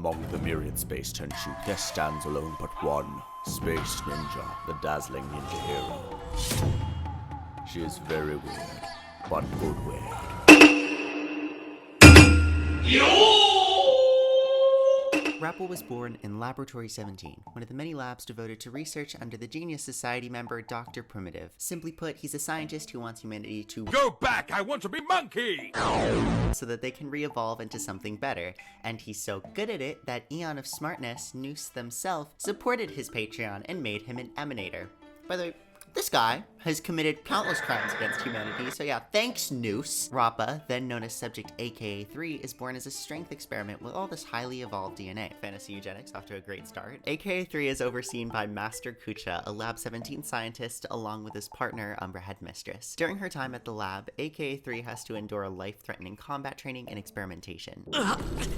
Among the myriad space tenshu, there stands alone but one, Space Ninja, the dazzling ninja hero. She is very weird, but good weird. RAPPA was born in Laboratory 17, one of the many labs devoted to research under the Genius Society member Dr. Primitive. Simply put, he's a scientist who wants humanity to go back! I want to be monkey! So that they can re-evolve into something better. And he's so good at it that Eon of Smartness, Noose themselves, supported his Patreon and made him an emanator. By the way, this guy has committed countless crimes against humanity, so yeah, thanks, Noose. RAPPA, then known as Subject AKA-3, is born as a strength experiment with all this highly evolved DNA. Fantasy eugenics off to a great start. AKA-3 is overseen by Master Kucha, a Lab 17 scientist, along with his partner, Umbra Headmistress. During her time at the lab, AKA-3 has to endure life-threatening combat training and experimentation.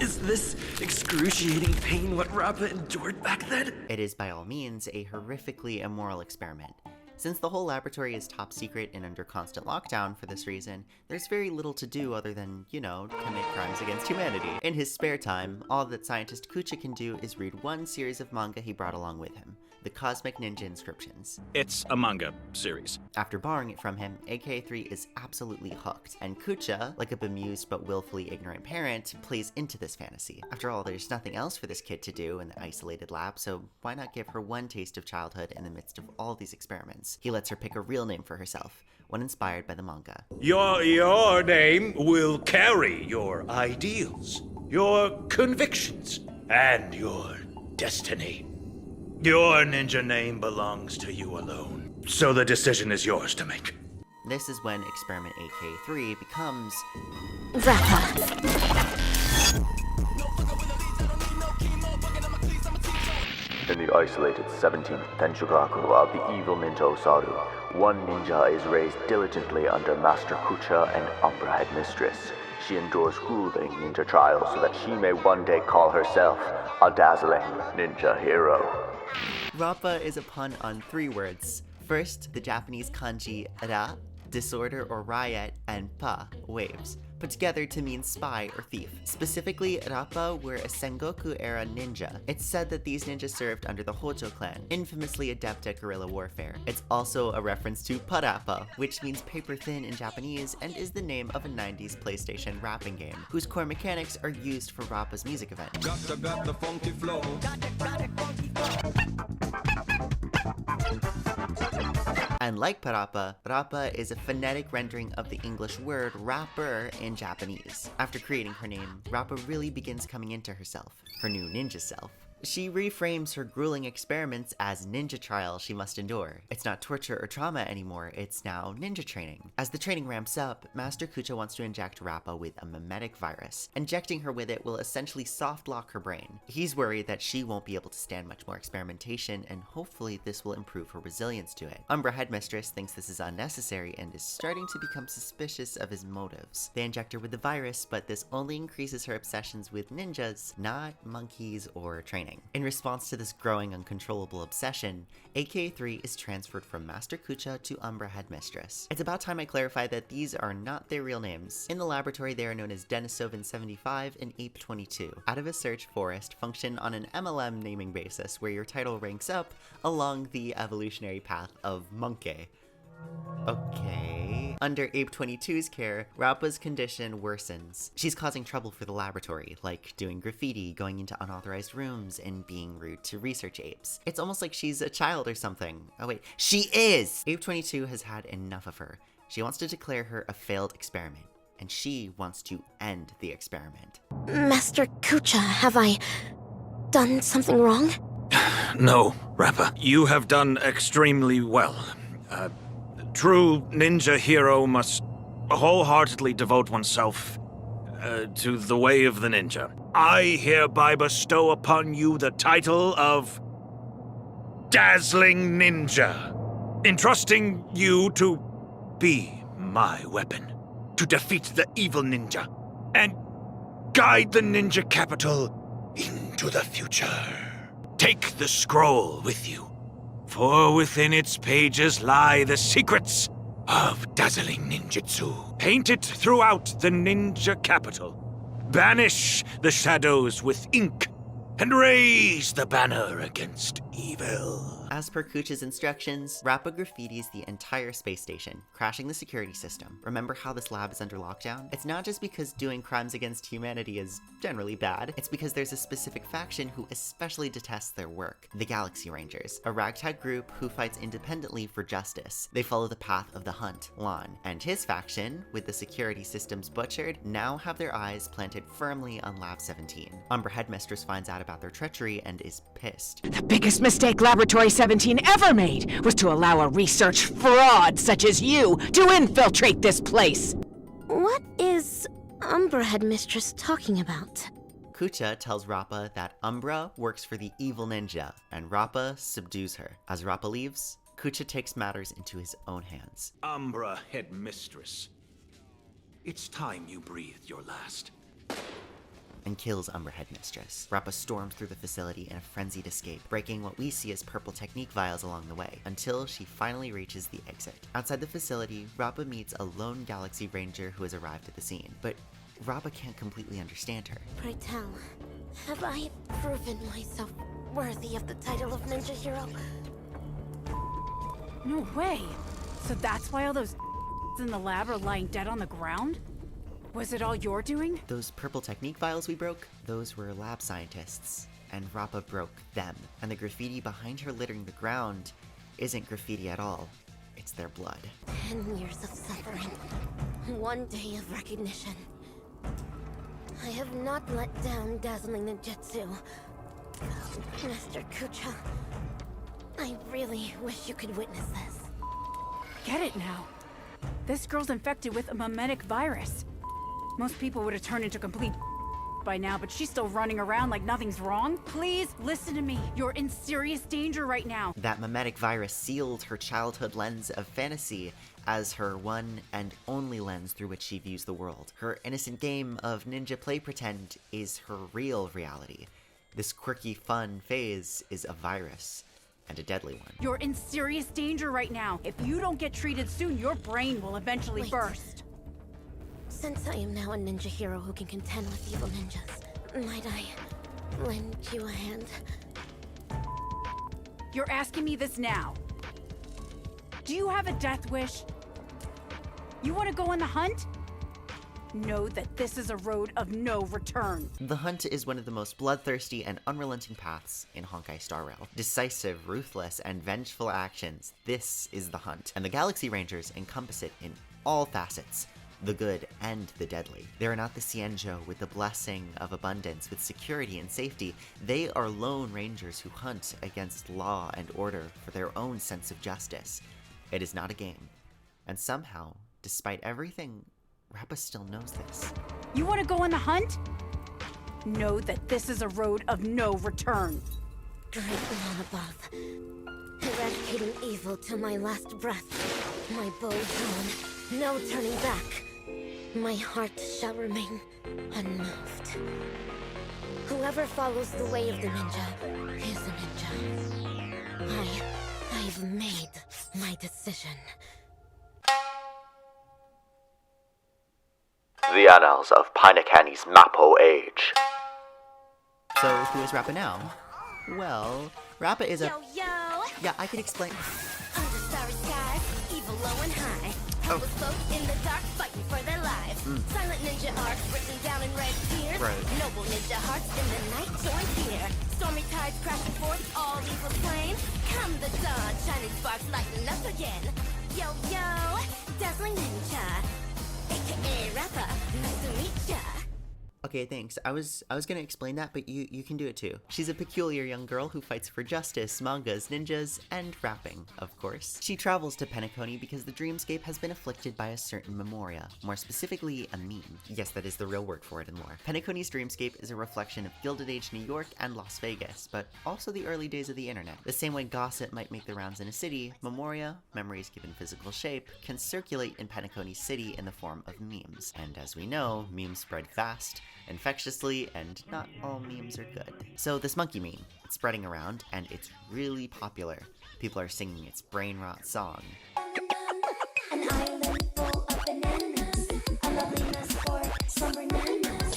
Is this excruciating pain what RAPPA endured back then? It is, by all means, a horrifically immoral experiment. Since the whole laboratory is top secret and under constant lockdown for this reason, there's very little to do other than, you know, commit crimes against humanity. In his spare time, all that scientist Kucha can do is read one series of manga he brought along with him, the Cosmic Ninja Inscriptions. It's a manga series. After borrowing it from him, AKA-3 is absolutely hooked, and Kucha, like a bemused but willfully ignorant parent, plays into this fantasy. After all, there's nothing else for this kid to do in the isolated lab, so why not give her one taste of childhood in the midst of all these experiments? He lets her pick a real name for herself, one inspired by the manga. Your name will carry your ideals, your convictions, and your destiny. Your ninja name belongs to you alone, so the decision is yours to make. This is when Experiment AK-3 becomes RAPPA. In the isolated 17th Tenshugaku of the evil ninja Osaru, one ninja is raised diligently under Master Kucha and Umbra Headmistress. She endures grueling ninja trials so that she may one day call herself a dazzling ninja hero. RAPPA is a pun on three words. First, the Japanese kanji ra, disorder or riot, and pa, waves, put together to mean spy or thief. Specifically, RAPPA were a Sengoku-era ninja. It's said that these ninjas served under the Hojo clan, infamously adept at guerrilla warfare. It's also a reference to parappa, which means paper thin in Japanese and is the name of a 90s PlayStation rapping game, whose core mechanics are used for RAPPA's music event. Got the funky flow. And like parappa, RAPPA is a phonetic rendering of the English word rapper in Japanese. After creating her name, RAPPA really begins coming into herself, her new ninja self. She reframes her grueling experiments as ninja trials she must endure. It's not torture or trauma anymore, it's now ninja training. As the training ramps up, Master Kucha wants to inject RAPPA with a mimetic virus. Injecting her with it will essentially soft lock her brain. He's worried that she won't be able to stand much more experimentation, and hopefully this will improve her resilience to it. Umbra Headmistress thinks this is unnecessary and is starting to become suspicious of his motives. They inject her with the virus, but this only increases her obsessions with ninjas, not monkeys or training. In response to this growing uncontrollable obsession, AK-3 is transferred from Master Kucha to Umbra Headmistress. It's about time I clarify that these are not their real names. In the laboratory, they are known as Denisovan 75 and Ape 22. Out of a search forest function on an MLM naming basis where your title ranks up along the evolutionary path of monkey. Okay. Under Ape 22's care, RAPPA's condition worsens. She's causing trouble for the laboratory, like doing graffiti, going into unauthorized rooms, and being rude to research apes. It's almost like she's a child or something. Oh wait, she is! Ape 22 has had enough of her. She wants to declare her a failed experiment, and she wants to end the experiment. Master Kucha, have I done something wrong? No, RAPPA. You have done extremely well. True ninja hero must wholeheartedly devote oneself to the way of the ninja. I hereby bestow upon you the title of Dazzling Ninja, entrusting you to be my weapon, to defeat the evil ninja, and guide the ninja capital into the future. Take the scroll with you, for within its pages lie the secrets of dazzling ninjutsu. Paint it throughout the ninja capital. Banish the shadows with ink and raise the banner against evil. As per Kucha's instructions, Rappa graffitis the entire space station, crashing the security system. Remember how this lab is under lockdown? It's not just because doing crimes against humanity is generally bad, it's because there's a specific faction who especially detests their work, the Galaxy Rangers, a ragtag group who fights independently for justice. They follow the path of the Hunt, Lon, and his faction, with the security systems butchered, now have their eyes planted firmly on Lab 17. Umbra Headmistress finds out about their treachery and is pissed. The biggest mistake Laboratory 17 ever made was to allow a research fraud such as you to infiltrate this place! What is Umbra Headmistress talking about? Kucha tells Rappa that Umbra works for the evil ninja, and Rappa subdues her. As Rappa leaves, Kucha takes matters into his own hands. Umbra Headmistress, it's time you breathed your last. And kills Umbra Headmistress. Rappa storms through the facility in a frenzied escape, breaking what we see as purple technique vials along the way, until she finally reaches the exit. Outside the facility, Rappa meets a lone Galaxy Ranger who has arrived at the scene, but Rappa can't completely understand her. Pray tell, have I proven myself worthy of the title of ninja hero? No way! So that's why all those in the lab are lying dead on the ground? Was it all your doing? Those purple technique vials we broke, those were lab scientists, and Rappa broke them. And the graffiti behind her littering the ground isn't graffiti at all. It's their blood. 10 years of suffering. 1 day of recognition. I have not let down dazzling ninjutsu. Mr. Kucha, I really wish you could witness this. Get it now. This girl's infected with a mimetic virus. Most people would have turned into complete by now, but she's still running around like nothing's wrong. Please listen to me. You're in serious danger right now. That mimetic virus sealed her childhood lens of fantasy as her one and only lens through which she views the world. Her innocent game of ninja play pretend is her real reality. This quirky fun phase is a virus, and a deadly one. You're in serious danger right now. If you don't get treated soon, your brain will eventually burst. Since I am now a ninja hero who can contend with evil ninjas, might I lend you a hand? You're asking me this now. Do you have a death wish? You want to go on the hunt? Know that this is a road of no return. The Hunt is one of the most bloodthirsty and unrelenting paths in Honkai Star Rail. Decisive, ruthless, and vengeful actions. This is the Hunt, and the Galaxy Rangers encompass it in all facets. The good and the deadly. They are not the Xianzhou with the blessing of abundance with security and safety. They are lone rangers who hunt against law and order for their own sense of justice. It is not a game. And somehow, despite everything, Rappa still knows this. You want to go on the hunt? Know that this is a road of no return. Great one above. Eradicating evil till my last breath. My bow drawn. No turning back. My heart shall remain unmoved. Whoever follows the way of the ninja is a ninja. I've made my decision. The Annals of Penacony's Mappo Age. So, who is Rappa now? Well, Rappa is a... Yo! Yeah, I can explain... Under starry skies, evil low and high. Helpless folk in the dark fighting for their lives. Silent ninja arcs written down in red tears. Right. Noble ninja hearts in the night join here. Stormy tides crashing forth, all evil flame. Come the dawn, shining sparks lighting up again. Yo, dazzling ninja. AKA Rappa, nice to meet ya. Okay, thanks. I was gonna explain that, but you can do it too. She's a peculiar young girl who fights for justice, mangas, ninjas, and rapping, of course. She travels to Penacony because the dreamscape has been afflicted by a certain memoria, more specifically a meme. Yes, that is the real word for it in lore. Penacony's dreamscape is a reflection of Gilded Age New York and Las Vegas, but also the early days of the internet. The same way gossip might make the rounds in a city, memoria, memories given physical shape, can circulate in Penacony's city in the form of memes. And as we know, memes spread fast, infectiously, and not all memes are good. So this monkey meme, it's spreading around, and it's really popular. People are singing its brain rot song. An island full of bananas, a loveliness for some bananas.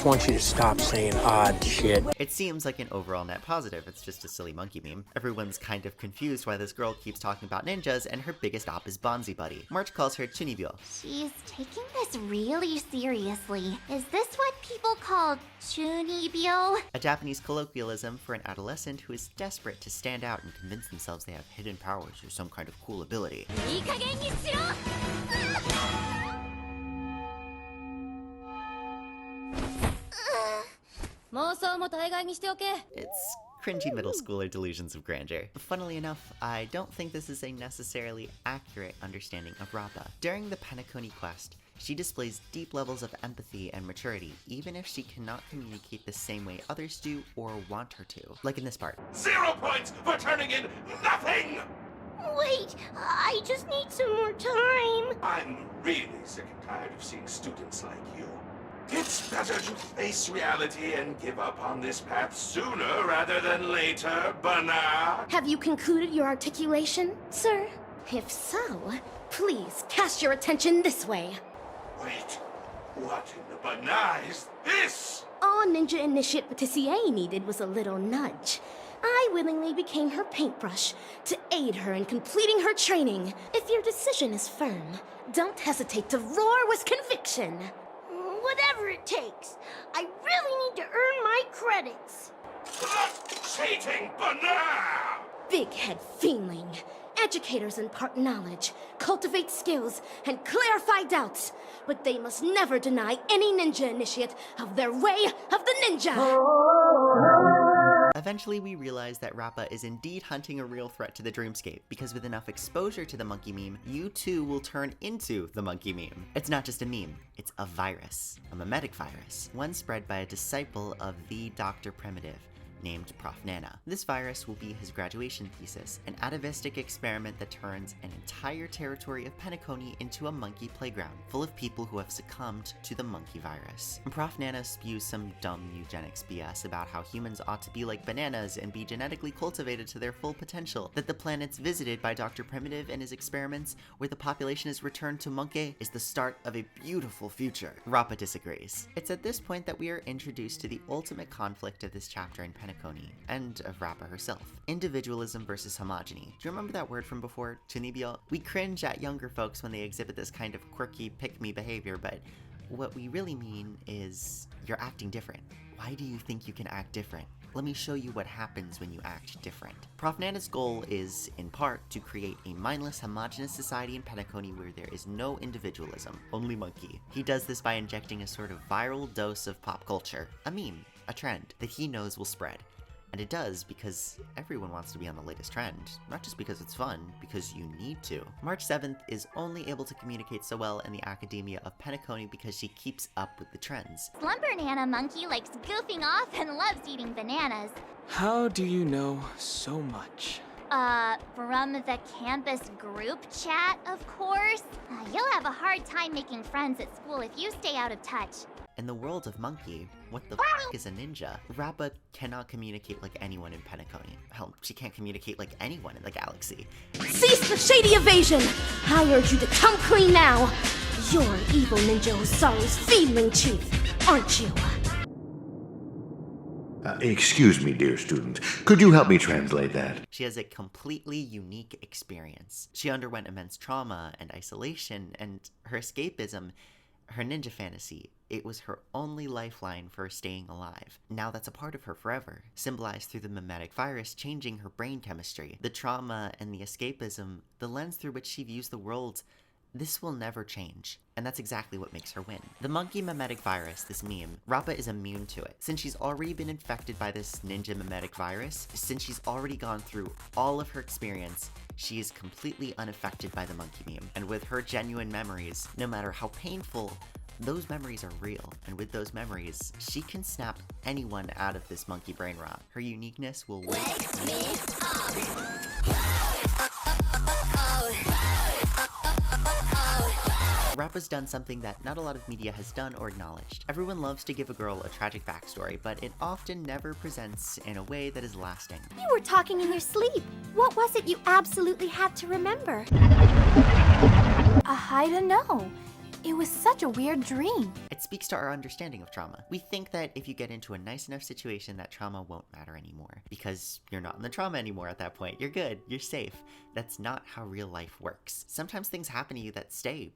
want you to stop saying odd shit. It seems like an overall net positive, it's just a silly monkey meme. Everyone's kind of confused why this girl keeps talking about ninjas and her biggest op is Bonzi Buddy. March calls her Chunibyo. She's taking this really seriously. Is this what people call chunibyo? A Japanese colloquialism for an adolescent who is desperate to stand out and convince themselves they have hidden powers or some kind of cool ability. It's cringy middle schooler delusions of grandeur. Funnily enough, I don't think this is a necessarily accurate understanding of Rappa. During the Penacony quest, she displays deep levels of empathy and maturity, even if she cannot communicate the same way others do or want her to. Like in this part. 0 points for turning in nothing! Wait, I just need some more time. I'm really sick and tired of seeing students like you. It's better to face reality and give up on this path sooner rather than later, Bana. Have you concluded your articulation, sir? If so, please cast your attention this way. Wait, what in the Bana is this? All Ninja Initiate Patissier needed was a little nudge. I willingly became her paintbrush to aid her in completing her training. If your decision is firm, don't hesitate to roar with conviction. Whatever it takes. I really need to earn my credits. That's cheating, Bana! Big head feeling. Educators impart knowledge, cultivate skills, and clarify doubts. But they must never deny any ninja initiate of their way of the ninja! Eventually, we realize that Rappa is indeed hunting a real threat to the dreamscape, because with enough exposure to the monkey meme, you too will turn into the monkey meme. It's not just a meme, it's a virus, a mimetic virus, one spread by a disciple of the Dr. Primitive, named Prof. Nana. This virus will be his graduation thesis, an atavistic experiment that turns an entire territory of Penacony into a monkey playground, full of people who have succumbed to the monkey virus. And Prof. Nana spews some dumb eugenics BS about how humans ought to be like bananas and be genetically cultivated to their full potential, that the planets visited by Dr. Primitive and his experiments, where the population is returned to monkey, is the start of a beautiful future. Rappa disagrees. It's at this point that we are introduced to the ultimate conflict of this chapter in Penacony, and of Rappa herself. Individualism versus homogeneity. Do you remember that word from before? Chunibyo? We cringe at younger folks when they exhibit this kind of quirky, pick-me behavior, but what we really mean is you're acting different. Why do you think you can act different? Let me show you what happens when you act different. Prof. Nana's goal is, in part, to create a mindless, homogenous society in Penacony where there is no individualism, only monkey. He does this by injecting a sort of viral dose of pop culture, a meme, a trend that he knows will spread. And it does because everyone wants to be on the latest trend, not just because it's fun, because you need to. March 7th is only able to communicate so well in the academia of Penacony because she keeps up with the trends. Slumber Nana Monkey likes goofing off and loves eating bananas. How do you know so much? From the campus group chat, of course. You'll have a hard time making friends at school if you stay out of touch. In the world of Monkey, what the f is a ninja? Rappa cannot communicate like anyone in Penacony. Hell, she can't communicate like anyone in the galaxy. Cease the shady evasion! I urge you to come clean now! You're evil Ninja Osaru's feedling chief, aren't you? Excuse me, dear student. Could you help me translate that? She has a completely unique experience. She underwent immense trauma and isolation, and her escapism, her ninja fantasy, it was her only lifeline for staying alive. Now that's a part of her forever, symbolized through the mimetic virus changing her brain chemistry. The trauma and the escapism, the lens through which she views the world, this will never change. And that's exactly what makes her win. The monkey mimetic virus, this meme, Rappa is immune to it. Since she's already been infected by this ninja mimetic virus, since she's already gone through all of her experience, she is completely unaffected by the monkey meme. And with her genuine memories, no matter how painful, those memories are real, and with those memories, she can snap anyone out of this monkey brain rot. Her uniqueness will wake me up. Rappa's done something that not a lot of media has done or acknowledged. Everyone loves to give a girl a tragic backstory, but it often never presents in a way that is lasting. You were talking in your sleep. What was it you absolutely had to remember? I don't know. It was such a weird dream. It speaks to our understanding of trauma. We think that if you get into a nice enough situation, that trauma won't matter anymore, because you're not in the trauma anymore at that point. You're good, you're safe. That's not how real life works. Sometimes things happen to you that stay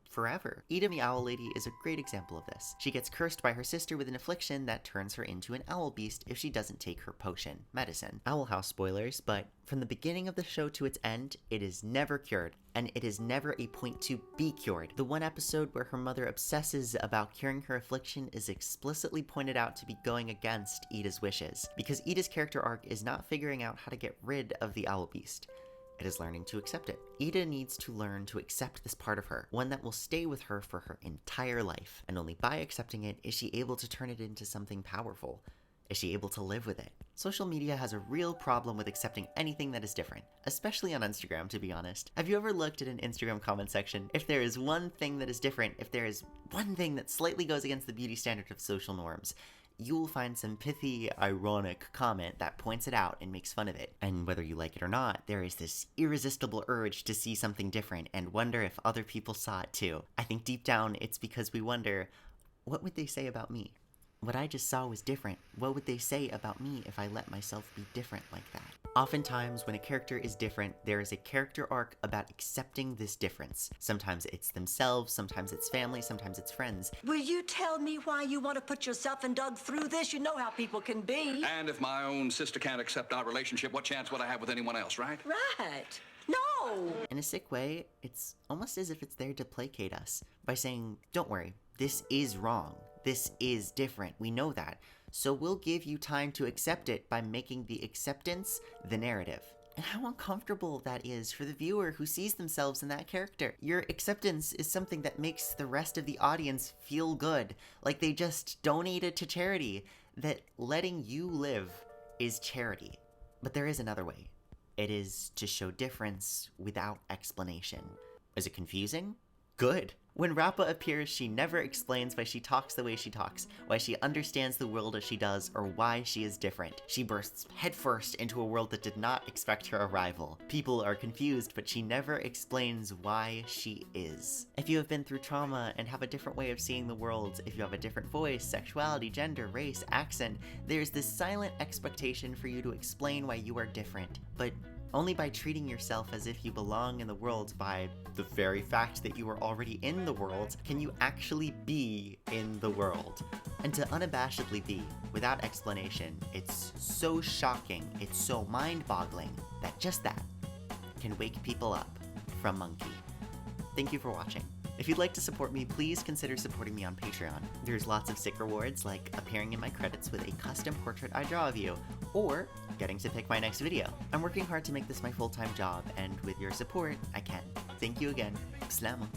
forever. Ida the Owl Lady is a great example of this. She gets cursed by her sister with an affliction that turns her into an owl beast if she doesn't take her potion, medicine. Owl House spoilers, but from the beginning of the show to its end, it is never cured, and it is never a point to be cured. The one episode where her mother obsesses about curing her affliction is explicitly pointed out to be going against Ida's wishes, because Ida's character arc is not figuring out how to get rid of the owl beast. It is learning to accept it. Ida needs to learn to accept this part of her, one that will stay with her for her entire life, and only by accepting it is she able to turn it into something powerful. Is she able to live with it? Social media has a real problem with accepting anything that is different, especially on Instagram, to be honest. Have you ever looked at an Instagram comment section? If there is one thing that is different, if there is one thing that slightly goes against the beauty standard of social norms, you will find some pithy, ironic comment that points it out and makes fun of it. And whether you like it or not, there is this irresistible urge to see something different and wonder if other people saw it too. I think deep down, it's because we wonder, what would they say about me? What I just saw was different. What would they say about me if I let myself be different like that? Oftentimes, when a character is different, there is a character arc about accepting this difference. Sometimes it's themselves, sometimes it's family, sometimes it's friends. Will you tell me why you want to put yourself and Doug through this? You know how people can be. And if my own sister can't accept our relationship, what chance would I have with anyone else, right? Right. No! In a sick way, it's almost as if it's there to placate us by saying, don't worry, this is wrong. This is different. We know that. So we'll give you time to accept it by making the acceptance the narrative. And how uncomfortable that is for the viewer who sees themselves in that character. Your acceptance is something that makes the rest of the audience feel good, like they just donated to charity, that letting you live is charity. But there is another way. It is to show difference without explanation. Is it confusing? Good. When Rappa appears, she never explains why she talks the way she talks, why she understands the world as she does, or why she is different. She bursts headfirst into a world that did not expect her arrival. People are confused, but she never explains why she is. If you have been through trauma and have a different way of seeing the world, if you have a different voice, sexuality, gender, race, accent, there's this silent expectation for you to explain why you are different. But only by treating yourself as if you belong in the world by the very fact that you are already in the world can you actually be in the world. And to unabashedly be, without explanation, it's so shocking, it's so mind-boggling, that just that can wake people up from Monkey. Thank you for watching. If you'd like to support me, please consider supporting me on Patreon. There's lots of sick rewards, like appearing in my credits with a custom portrait I draw of you, or getting to pick my next video. I'm working hard to make this my full-time job, and with your support, I can. Thank you again. Slama.